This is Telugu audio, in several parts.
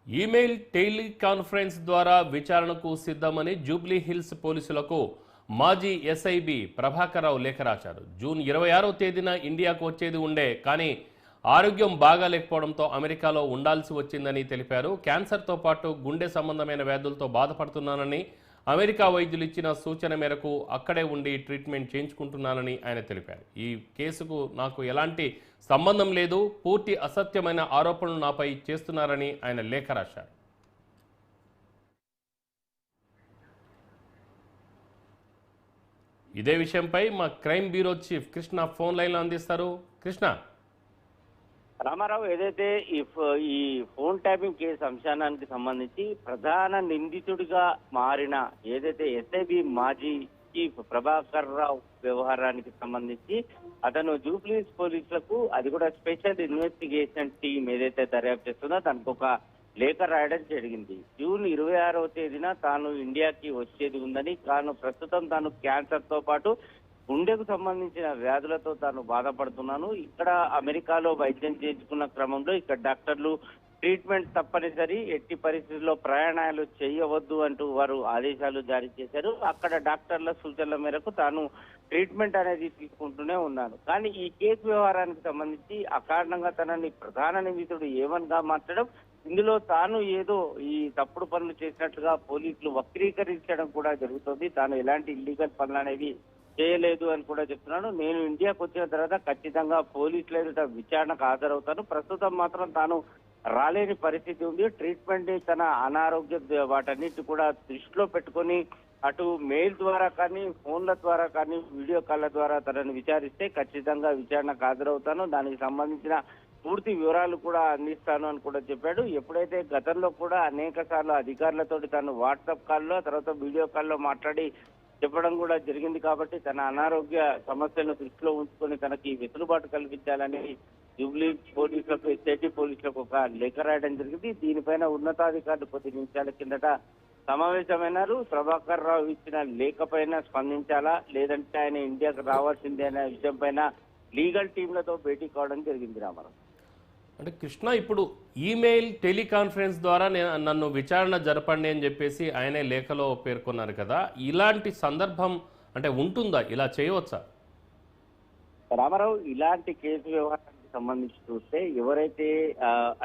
ఈమెయిల్ టెలికాన్ఫరెన్స్ ద్వారా విచారణకు సిద్ధమని జూబ్లీ హిల్స్ పోలీసులకు మాజీ ఎస్ఐబి ప్రభాకరరావు లేఖ రాశారు. జూన్ 26వ తేదీన ఇండియాకు వచ్చేది ఉండే, కానీ ఆరోగ్యం బాగాలేకపోవడంతో అమెరికాలో ఉండాల్సి వచ్చిందని తెలిపారు. క్యాన్సర్తో పాటు గుండె సంబంధమైన వ్యాధులతో బాధపడుతున్నానని, అమెరికా వైద్యులు ఇచ్చిన సూచన మేరకు అక్కడే ఉండి ట్రీట్మెంట్ చేయించుకుంటున్నానని ఆయన తెలిపారు. ఈ కేసుకు నాకు ఎలాంటి సంబంధం లేదు, పూర్తి అసత్యమైన ఆరోపణలు నాపై చేస్తున్నారని ఆయన లేఖ రాశారు. ఇదే విషయంపై మా crime bureau chief Krishna phone లైన్లో అందిస్తారు. కృష్ణ. రామారావు, ఏదైతే ఈ ఫోన్ ట్యాపింగ్ కేసు అంశానికి సంబంధించి ప్రధాన నిందితుడిగా మారిన ఏదైతే ఎస్ఐబి మాజీ చీఫ్ ప్రభాకర్ రావు వ్యవహారానికి సంబంధించి అతను జూబ్లీస్ పోలీసులకు, అది కూడా స్పెషల్ ఇన్వెస్టిగేషన్ టీం ఏదైతే దర్యాప్తు చేస్తుందో దానికి ఒక లేఖ రాయడం జరిగింది. జూన్ 26వ తేదీన తాను ఇండియాకి వచ్చేది ఉందని, ప్రస్తుతం తాను క్యాన్సర్ తో పాటు గుండెకు సంబంధించిన వ్యాధులతో తాను బాధపడుతున్నాను. ఇక్కడ అమెరికాలో వైద్యం చేయించుకున్న క్రమంలో ఇక్కడ డాక్టర్లు ట్రీట్మెంట్ తప్పనిసరి, ఎట్టి పరిస్థితుల్లో ప్రయాణాలు చేయవద్దు అంటూ వారు ఆదేశాలు జారీ చేశారు. అక్కడ డాక్టర్ల సూచనల మేరకు తాను ట్రీట్మెంట్ అనేది తీసుకుంటూనే ఉన్నాను. కానీ ఈ కేసు వ్యవహారానికి సంబంధించి అకారణంగా తనని ప్రధాన నిందితుడు ఏవన్గా మార్చడం, ఇందులో తాను ఏదో ఈ తప్పుడు పనులు చేసినట్లుగా పోలీసులు వక్రీకరించడం కూడా జరుగుతుంది. తాను ఎలాంటి ఇల్లీగల్ పనులు అనేవి చేయలేదు అని కూడా చెప్తున్నాడు. నేను ఇండియాకు వచ్చిన తర్వాత ఖచ్చితంగా పోలీసులు ఎదుట విచారణకు హాజరవుతాను. ప్రస్తుతం మాత్రం తాను రాలేని పరిస్థితి ఉంది. ట్రీట్మెంట్ తన అనారోగ్య వాటన్నిటి కూడా దృష్టిలో పెట్టుకొని అటు మెయిల్ ద్వారా కానీ, ఫోన్ల ద్వారా కానీ, వీడియో కాల్ల ద్వారా తనను విచారిస్తే ఖచ్చితంగా విచారణకు హాజరవుతాను. దానికి సంబంధించిన పూర్తి వివరాలు కూడా అందిస్తాను అని కూడా చెప్పాడు. ఎప్పుడైతే గతంలో కూడా అనేక సార్లు అధికారులతో తాను వాట్సాప్ కాల్లో, తర్వాత వీడియో కాల్లో మాట్లాడి చెప్పడం కూడా జరిగింది. కాబట్టి తన అనారోగ్య సమస్యలను దృష్టిలో ఉంచుకొని తనకి వెసులుబాటు కల్పించాలని జూబ్లీ పోలీసులకు, ఎస్ఐటి పోలీసులకు ఒక లేఖ రాయడం జరిగింది. దీనిపైన ఉన్నతాధికారులు కొద్ది నిమిషాల కిందట సమావేశమైనారు. ప్రభాకర్ రావు ఇచ్చిన లేఖ పైన స్పందించాలా, లేదంటే ఆయన ఇండియాకు రావాల్సిందే అనే విషయం పైన లీగల్ టీంలతో భేటీ కావడం జరిగింది. రామారావు, అంటే కృష్ణ, ఇప్పుడు ఈమెయిల్ టెలికాన్ఫరెన్స్ ద్వారా నన్ను విచారణ జరపండి అని చెప్పేసి ఆయనే లేఖలో పేర్కొన్నారు కదా, ఇలాంటి సందర్భం అంటే ఉంటుందా? ఇలా చేయవచ్చా? రామారావు, ఇలాంటి కేసు వ్యవహారానికి సంబంధించి చూస్తే ఎవరైతే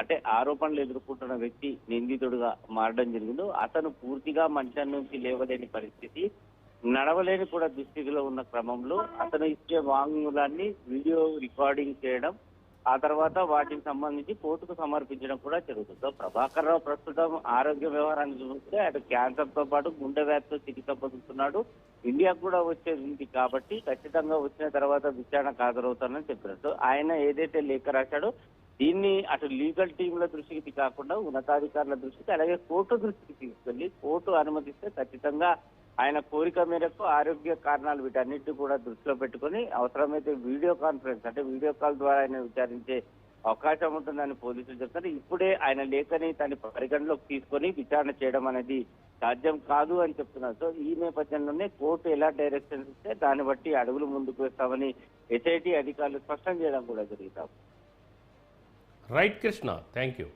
అంటే ఆరోపణలు ఎదుర్కొంటున్న వ్యక్తి నిందితుడుగా మారడం జరిగిందో అతను పూర్తిగా మంచం నుంచి లేవలేని పరిస్థితి, నడవలేని కూడా దుస్థితిలో ఉన్న క్రమంలో అతను ఇచ్చే వాంగ్మూలాన్ని వీడియో రికార్డింగ్ చేయడం, ఆ తర్వాత వాటికి సంబంధించి కోర్టుకు సమర్పించడం కూడా జరుగుతుంది. సో ప్రభాకర్ రావు ప్రస్తుతం ఆరోగ్య వ్యవహారాన్ని చూస్తే అటు క్యాన్సర్ తో పాటు గుండె వ్యాధితో చికిత్స పొందుతున్నాడు. ఇండియాకు కూడా వచ్చేది ఉంది కాబట్టి ఖచ్చితంగా వచ్చిన తర్వాత విచారణకు హాజరవుతానని చెప్పారు. సో ఆయన ఏదైతే లేఖ రాశాడో దీన్ని అటు లీగల్ టీంల దృష్టికి కాకుండా ఉన్నతాధికారుల దృష్టికి, అలాగే కోర్టు దృష్టికి తీసుకెళ్లి కోర్టు అనుమతిస్తే ఖచ్చితంగా ఆయన కోరిక మేరకు ఆరోగ్య కారణాలు వీటన్నిటిని కూడా దృష్టిలో పెట్టుకుని అవసరమైతే వీడియో కాన్ఫరెన్స్ అంటే వీడియో కాల్ ద్వారా ఆయన విచారించే అవకాశం ఉంటుందని పోలీసులు చెప్తారు. ఇప్పుడే ఆయన లేఖని తన పరిగణలోకి తీసుకొని విచారణ చేయడం అనేది సాధ్యం కాదు అని చెప్తున్నారు. సో ఈ నేపథ్యంలోనే కోర్టు ఎలా డైరెక్షన్స్ ఇస్తే దాన్ని బట్టి అడుగులు ముందుకు వేస్తామని ఎస్ఐటి అధికారులు స్పష్టం చేయడం కూడా జరుగుతాం. Right Krishna, thank you.